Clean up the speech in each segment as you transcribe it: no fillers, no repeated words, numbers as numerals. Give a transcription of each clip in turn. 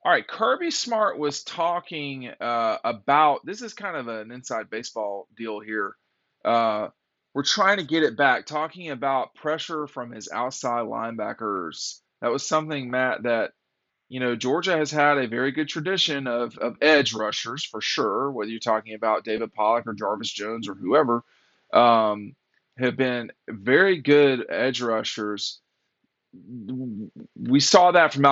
All right, Kirby Smart was talking about this is kind of an inside baseball deal here. Uh, we're trying to get it back, talking about pressure from his outside linebackers. That was something, Matt, that Georgia has had a very good tradition of edge rushers for sure, whether you're talking about David Pollock or Jarvis Jones or whoever, um, have been very good edge rushers. We saw that from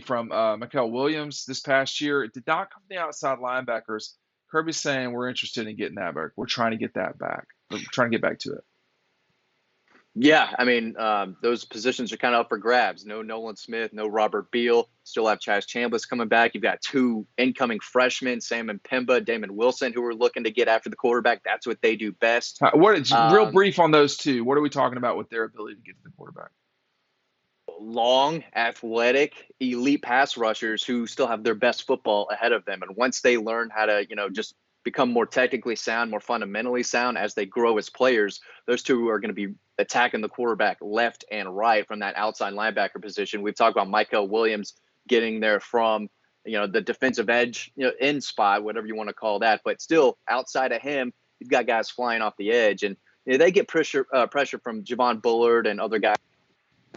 from Micah Williams this past year. It did not come from the outside linebackers. Kirby's saying we're interested in getting that back. We're trying to get that back. We're trying to get back to it. Yeah, I mean, those positions are kind of up for grabs. No Nolan Smith, no Robert Beal. Still have Chaz Chambliss coming back. You've got two incoming freshmen, Sam and Pimba, Damon Wilson, who are looking to get after the quarterback. That's what they do best. Real Um, brief on those two? What are we talking about with their ability to get to the quarterback? Long, athletic, elite pass rushers who still have their best football ahead of them. And once they learn how to, just become more technically sound, more fundamentally sound as they grow as players, those two are going to be attacking the quarterback left and right from that outside linebacker position. We've talked about Micah Williams getting there from, the defensive edge, in spot, whatever you want to call that. But still, outside of him, you've got guys flying off the edge. And they get pressure from Javon Bullard and other guys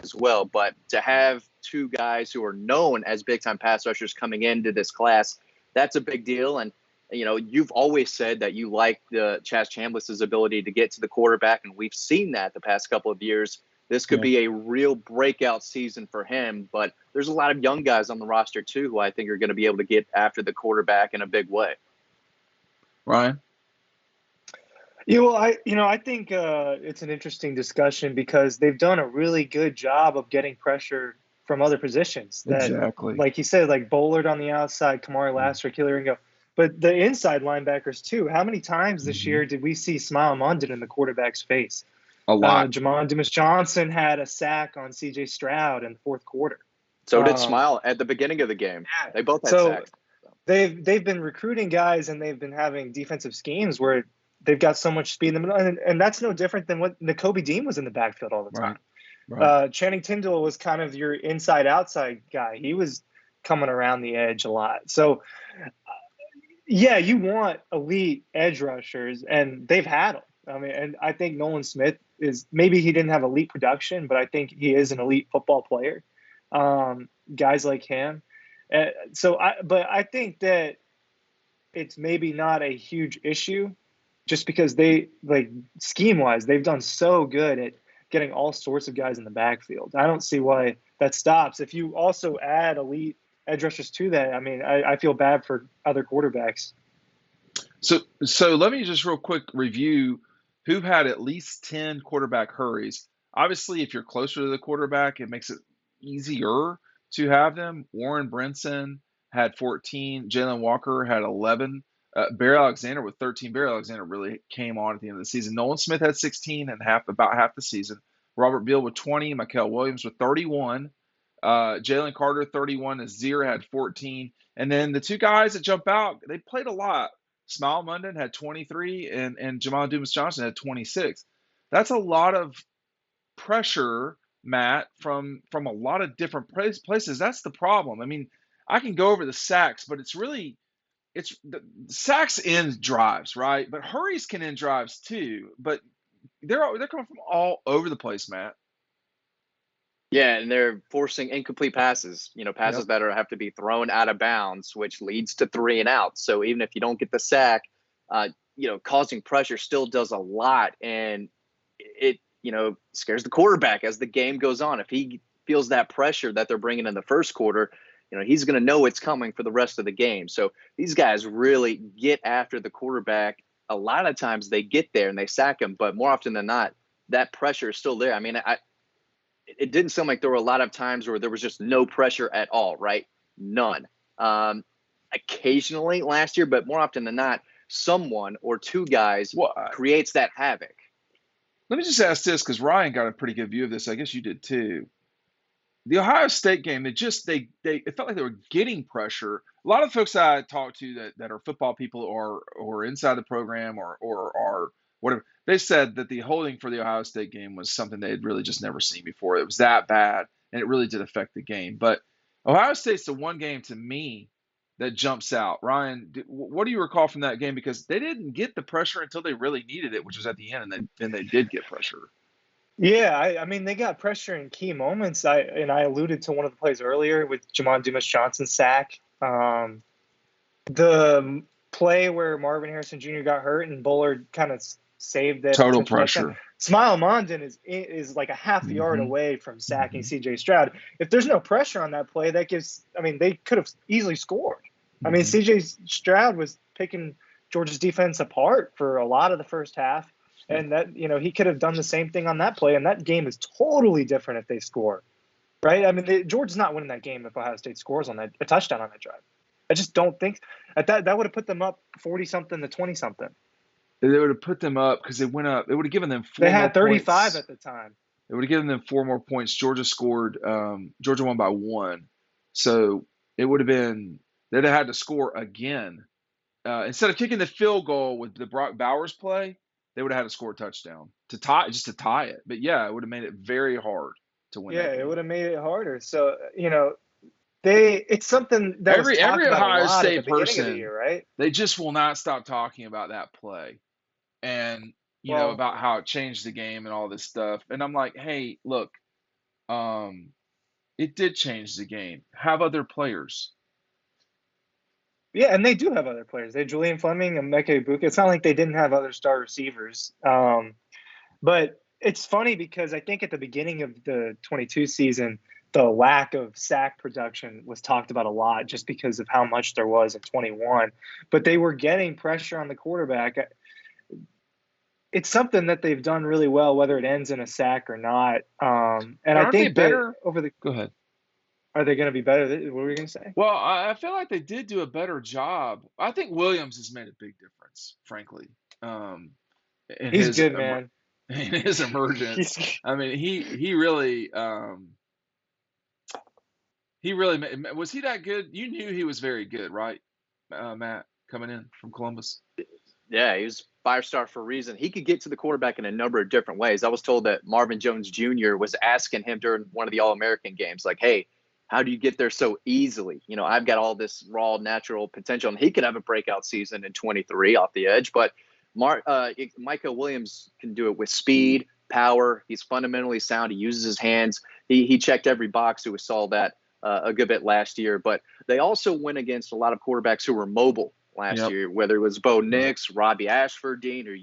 as well. But to have two guys who are known as big time pass rushers coming into this class, that's a big deal. And, you've always said that you like the Chaz Chambliss's ability to get to the quarterback. And we've seen that the past couple of years. This could Yeah, be a real breakout season for him. But there's a lot of young guys on the roster, too, who I think are going to be able to get after the quarterback in a big way. Ryan. I think it's an interesting discussion because they've done a really good job of getting pressure from other positions. That, Exactly. like you said, like Bullard on the outside, Kamari Lassiter, Keeler Ringo, but the inside linebackers too. How many times this Hmm. year did we see Smile London in the quarterback's face? A lot. Jamon Dumas Johnson had a sack on C.J. Stroud in the fourth quarter. So did Um, Smile at the beginning of the game. yeah. They both had So sacks. they've been recruiting guys and they've been having defensive schemes where they've got so much speed in the middle, and that's no different than what Nakobe Dean was in the backfield all the Right. time. Right. Channing Tindall was kind of your inside outside guy. He was coming around the edge a lot. So yeah, you want elite edge rushers, and they've had them. I mean, and I think Nolan Smith is, maybe he didn't have elite production, but I think he is an elite football player. Guys like him. But I think that it's maybe not a huge issue just because they, like, scheme wise, they've done so good at getting all sorts of guys in the backfield. I don't see why that stops. If you also add elite edge rushers to that, I mean, I feel bad for other quarterbacks. So let me just real quick review who had at least 10 quarterback hurries. Obviously, if you're closer to the quarterback, it makes it easier to have them. Warren Brinson had 14. Jalen Walker had 11. Barry Alexander with 13. Barry Alexander really came on at the end of the season. Nolan Smith had 16 and about half the season. Robert Beal with 20. Micah Williams with 31. Jalen Carter 31. Azir had 14. And then the two guys that jump out, they played a lot. Smile London had 23 and Jamal Dumas Johnson had 26. That's a lot of pressure, Matt, from a lot of different places. That's the problem. I mean, I can go over the sacks, but it's the sacks end drives, right? But hurries can end drives too. But they're coming from all over the place, Matt. Yeah, and they're forcing incomplete passes, passes Yep. that have to be thrown out of bounds, which leads to 3 and out. So even if you don't get the sack, causing pressure still does a lot. And it, scares the quarterback as the game goes on. If he feels that pressure that they're bringing in the first quarter, he's going to know it's coming for the rest of the game. So these guys really get after the quarterback. A lot of times they get there and they sack him, but more often than not, that pressure is still there. I mean, it didn't sound like there were a lot of times where there was just no pressure at all, right? None. Occasionally last year, but more often than not, someone or two guys Well, creates that havoc. let me just ask this because Ryan got a pretty good view of this. I guess you did too. The Ohio State game, they it felt like they were getting pressure. A lot of folks that I talk to that are football people or inside the program or are whatever, they said that the holding for the Ohio State game was something they had really just never seen before. It was that bad, and it really did affect the game. But Ohio State's the one game to me that jumps out. Ryan, what do you recall from that game? Because they didn't get the pressure until they really needed it, which was at the end, and then they did get pressure. Yeah, I mean they got pressure in key moments. I alluded to one of the plays earlier with Jamon Dumas-Johnson's sack. The play where Marvin Harrison Jr. got hurt and Bullard kind of saved it. Total pressure. Smile Mondon is like a half yard away from sacking C.J. Stroud. If there's no pressure on that play, that gives. I mean, they could have easily scored. I mean, C.J. Stroud was picking Georgia's defense apart for a lot of the first half. And that, he could have done the same thing on that play. And that game is totally different if they score, right? I mean, Georgia's not winning that game if Ohio State scores on a touchdown on that drive. I just don't think that would have put them up 40-something to 20-something. They would have put them up because they went up. It would have given them 4 They more had 35 points. at the time. It would have given them 4 more points. Georgia scored. Georgia won by 1. So it would have been, they'd have had to score again. Instead of kicking the field goal with the Brock Bowers play, they would have had to score a touchdown to tie it. But yeah, it would have made it very hard to win. Yeah, it would have made it harder. So it's something that every Ohio State person, of the year, right? They just will not stop talking about that play, and about how it changed the game and all this stuff. And I'm like, hey, look, it did change the game. Have other players. Yeah, and they do have other players. They have Julian Fleming and Micah Williams. It's not like they didn't have other star receivers. But it's funny because I think at the beginning of the 22 season, the lack of sack production was talked about a lot just because of how much there was in 21. But they were getting pressure on the quarterback. It's something that they've done really well, whether it ends in a sack or not. And I think better over the. Go ahead. Are they going to be better? What were you going to say? Well, I feel like they did do a better job. I think Williams has made a big difference, frankly. He's good, man. In his emergence, I mean, he really was he that good? You knew he was very good, right, Matt, coming in from Columbus? Yeah, he was 5-star for a reason. He could get to the quarterback in a number of different ways. I was told that Marvin Jones Jr. was asking him during one of the All-American games, like, hey, how do you get there so easily? I've got all this raw natural potential, and he could have a breakout season in 23 off the edge. But Micah Williams can do it with speed, power. He's fundamentally sound. He uses his hands. He checked every box. We saw that a good bit last year. But they also went against a lot of quarterbacks who were mobile last year, whether it was Bo Nix, Robbie Ashford, Dean, or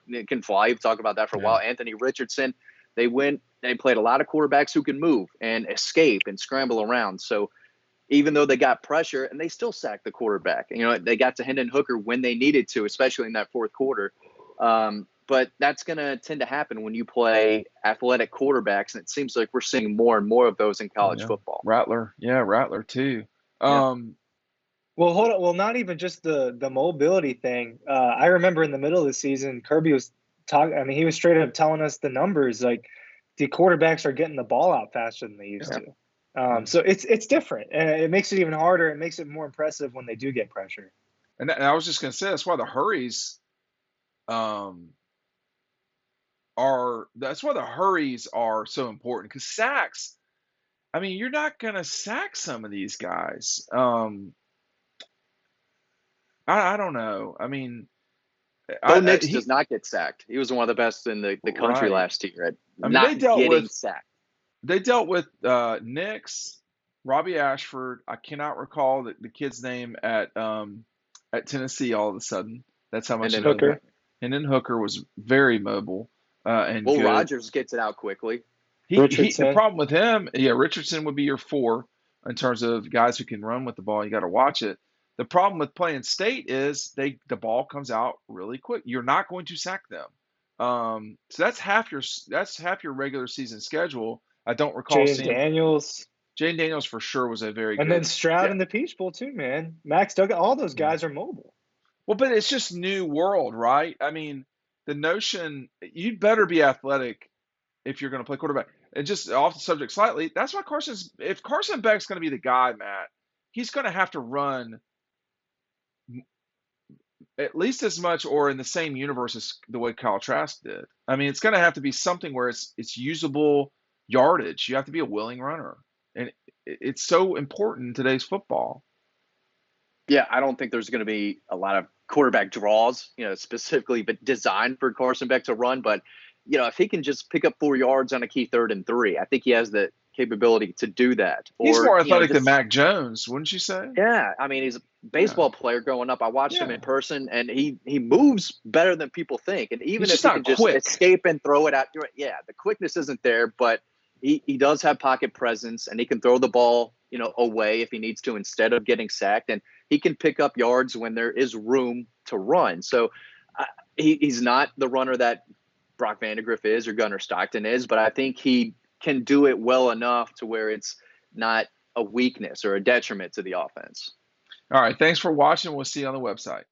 Nick can fly. You've talked about that for a while. Anthony Richardson. They played a lot of quarterbacks who can move and escape and scramble around. So even though they got pressure, and they still sacked the quarterback, they got to Hendon Hooker when they needed to, especially in that fourth quarter. But that's going to tend to happen when you play athletic quarterbacks, and it seems like we're seeing more and more of those in college football. Rattler too. Well, hold on. Well, not even just the mobility thing. I remember in the middle of the season, Kirby was talking. I mean, he was straight up telling us the numbers. Like, the quarterbacks are getting the ball out faster than they used to. So it's different, and it makes it even harder. It makes it more impressive when they do get pressure. And I was just going to say that's why the hurries are so important, because sacks. I mean, you're not going to sack some of these guys. I don't know. I mean, Bo Nix does not get sacked. He was one of the best in the country last year at getting sacked. They dealt with Nix, Robbie Ashford. I cannot recall the kid's name at Tennessee. All of a sudden, that's how much. And then Hooker. And then Hooker was very mobile and good. Rogers gets it out quickly. The problem with him, Richardson would be your 4 in terms of guys who can run with the ball. You got to watch it. The problem with playing State is the ball comes out really quick. You're not going to sack them. So that's half your regular season schedule. I don't recall Jaden Daniels for sure was a very good. And then Stroud in the Peach Bowl too, man. Max Duggan, all those guys are mobile. Well, but it's just new world, right? I mean, the notion you'd better be athletic if you're going to play quarterback. And just off the subject slightly, that's why if Carson Beck's going to be the guy, Matt, he's going to have to run at least as much or in the same universe as the way Kyle Trask did. I mean, it's going to have to be something where it's usable yardage. You have to be a willing runner. And It's so important in today's football. Yeah, I don't think there's going to be a lot of quarterback draws, specifically but designed for Carson Beck to run. But, if he can just pick up 4 yards on a key 3rd and 3, I think he has the capability to do that. He's Or, more athletic than Mac Jones, wouldn't you say? yeah, I mean, he's a baseball player growing up. I watched him in person, and he moves better than people think. And even He's if just he not can just quick. escape and throw it out, yeah, the quickness isn't there, but he does have pocket presence, and he can throw the ball, away if he needs to instead of getting sacked. And he can pick up yards when there is room to run. So he's not the runner that Brock Vandagriff is or Gunnar Stockton is, but I think he can do it well enough to where it's not a weakness or a detriment to the offense. All right. Thanks for watching. We'll see you on the website.